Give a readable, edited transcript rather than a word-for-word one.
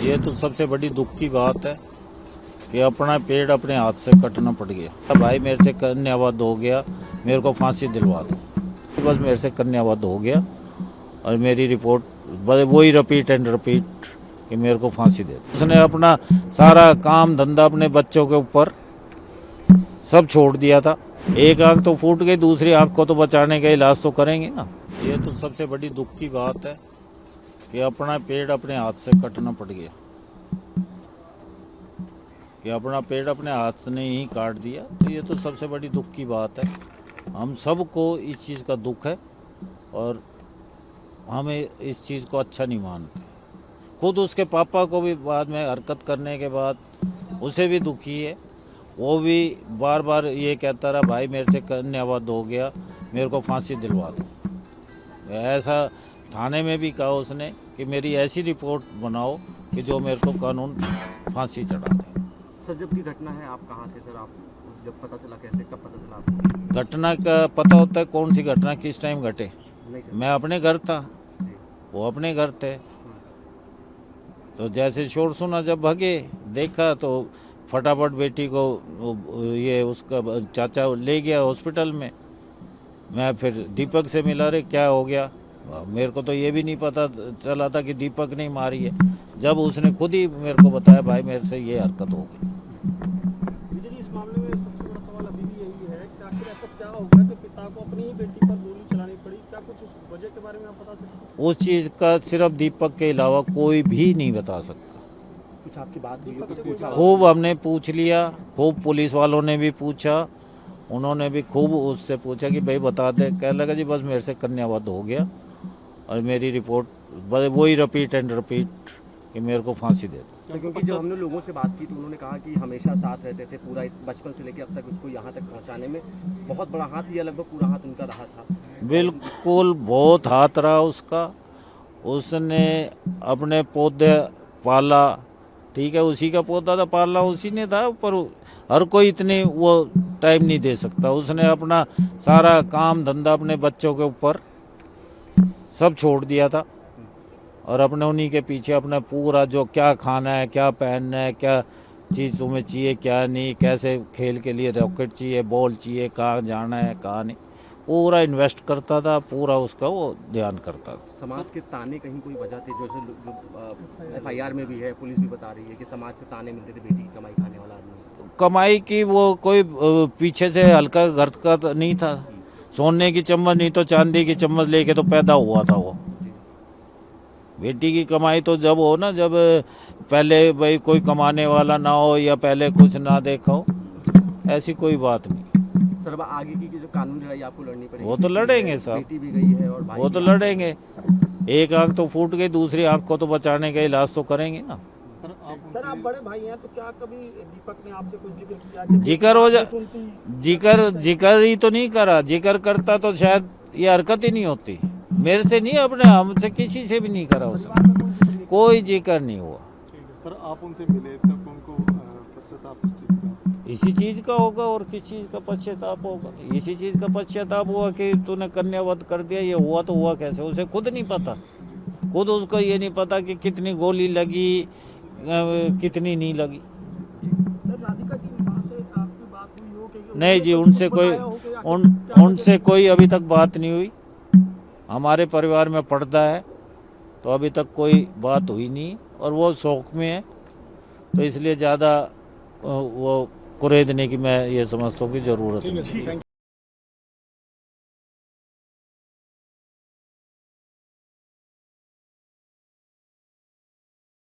ये तो सबसे बड़ी दुख की बात है कि अपना पेड़ अपने हाथ से कटना पड़ गया। भाई मेरे से कन्यावध हो गया, मेरे को फांसी दिलवा दो। बस मेरे से कन्यावध हो गया और मेरी रिपोर्ट वही रिपीट एंड रिपीट कि मेरे को फांसी दे दो। उसने अपना सारा काम धंधा अपने बच्चों के ऊपर सब छोड़ दिया था। एक आंख तो फूट गई, दूसरी आंख को तो बचाने का इलाज तो करेंगे ना। ये तो सबसे बड़ी दुख की बात है कि अपना पेड़ अपने हाथ से कटना पड़ गया, कि अपना पेड़ अपने हाथ ने ही काट दिया। तो ये तो सबसे बड़ी दुख की बात है। हम सबको इस चीज़ का दुख है और हमें इस चीज़ को अच्छा नहीं मानते। खुद उसके पापा को भी बाद में हरकत करने के बाद उसे भी दुखी है। वो भी बार बार ये कहता रहा, भाई मेरे से कन्यावध हो गया, मेरे को फांसी दिलवा दो। ऐसा थाने में भी कहा उसने कि मेरी ऐसी रिपोर्ट बनाओ कि जो मेरे को कानून फांसी चढ़ा दे। सर, जब की घटना है आप कहाँ थे सर? आप जब पता चला, कैसे, कब पता चला आपको? घटना का पता होता है कौन सी घटना किस टाइम घटे? नहीं सर। मैं अपने घर था, वो अपने घर थे। तो जैसे शोर सुना, जब भागे देखा तो फटाफट बेटी को ये उसका चाचा ले गया हॉस्पिटल में। मैं फिर दीपक से मिला, रे क्या हो गया? मेरे को तो ये भी नहीं पता चला था कि दीपक ने मारी है। जब उसने खुद ही मेरे को बताया, भाई मेरे से ये हरकत हो गई। इस मामले में सबसे बड़ा सवाल अभी भी यही है कि आखिर ऐसा क्या हो गया कि पिता को अपनी ही बेटी पर गोली चलानी पड़ी? क्या कुछ उस वजह के बारे में आप बता सकते हैं? उस चीज़ का सिर्फ दीपक के अलावा कोई भी नहीं बता सकता। कुछ आपकी बात दीपक से कोई खूब हमने पूछ लिया, खूब पुलिस वालों ने भी पूछा, उन्होंने भी खूब उससे पूछा कि भाई बता दे। कह लगा जी बस मेरे से कन्यावध हो गया और मेरी रिपोर्ट वही रिपीट एंड रिपीट कि मेरे को फांसी दे दो। सर, क्योंकि जब हमने लोगों से बात की तो उन्होंने कहा कि हमेशा साथ रहते थे, पूरा बचपन से लेकर अब तक उसको यहाँ तक पहुँचाने में बहुत बड़ा हाथ, या लगभग पूरा हाथ उनका रहा था। बिल्कुल बहुत हाथ रहा उसका। उसने अपने पौधे पाला, ठीक है, उसी का पौधा था, पालना उसी ने था, पर हर कोई इतने वो टाइम नहीं दे सकता। उसने अपना सारा काम धंधा अपने बच्चों के ऊपर सब छोड़ दिया था और अपने उन्हीं के पीछे अपना पूरा जो क्या खाना है, क्या पहनना है, क्या चीज़ तुम्हें चाहिए, क्या नहीं, कैसे खेल के लिए रॉकेट चाहिए, बॉल चाहिए, कहाँ जाना है कहाँ नहीं, पूरा इन्वेस्ट करता था, पूरा उसका वो ध्यान करता था। समाज के ताने कहीं कोई वजह थी? जो FIR में भी है, पुलिस भी बता रही है कि समाज से ताने मिलते थे, बेटी की कमाई खाने वाला आदमी। कमाई की वो कोई पीछे से हल्का घर का तो नहीं था। सोने की चम्मच नहीं तो चांदी की चम्मच लेके तो पैदा हुआ था वो। बेटी की कमाई तो जब हो ना, जब पहले भाई कोई कमाने वाला ना हो या पहले कुछ ना देखा हो, ऐसी कोई बात नहीं। सर, अब आगे की जो कानूनी लड़ाई आपको लड़नी पड़ेगी। वो तो लड़ेंगे साहब, बेटी भी गई है और भाई वो तो भी लड़ेंगे। एक आंख तो फूट गई, दूसरी आंख को तो बचाने का इलाज तो करेंगे ना। सर, आप बड़े भाई हैं तो क्या कभी दीपक ने आपसे कुछ जिक्र किया कि जिक्र हो जा, सुनती? जिक्र ही तो नहीं करा। जिक्र करता तो शायद ये हरकत ही नहीं होती। मेरे से नहीं, अपने हमसे किसी से भी नहीं करा उसने, कोई जिक्र नहीं हुआ। सर, आप उनसे मिले तब उनको पश्चाताप किस चीज़ का? इसी चीज़ का होगा और किस चीज़ का पश्चाताप होगा? इसी चीज़ का पश्चाताप हुआ कि तूने कन्यावध कर दिया। ये हुआ तो हुआ कैसे, उसे खुद नहीं पता। खुद उसको ये नहीं पता कि कितनी गोली लगी, कितनी नहीं लगी। सर, राधिका की मां से आपकी बात हुई हो कि नहीं जी, उनसे कोई अभी तक बात नहीं हुई। हमारे परिवार में पर्दा है तो अभी तक कोई बात हुई नहीं और वो शौक में है, तो इसलिए ज़्यादा वो कुरेदने की मैं ये समझता हूँ कि ज़रूरत नहीं।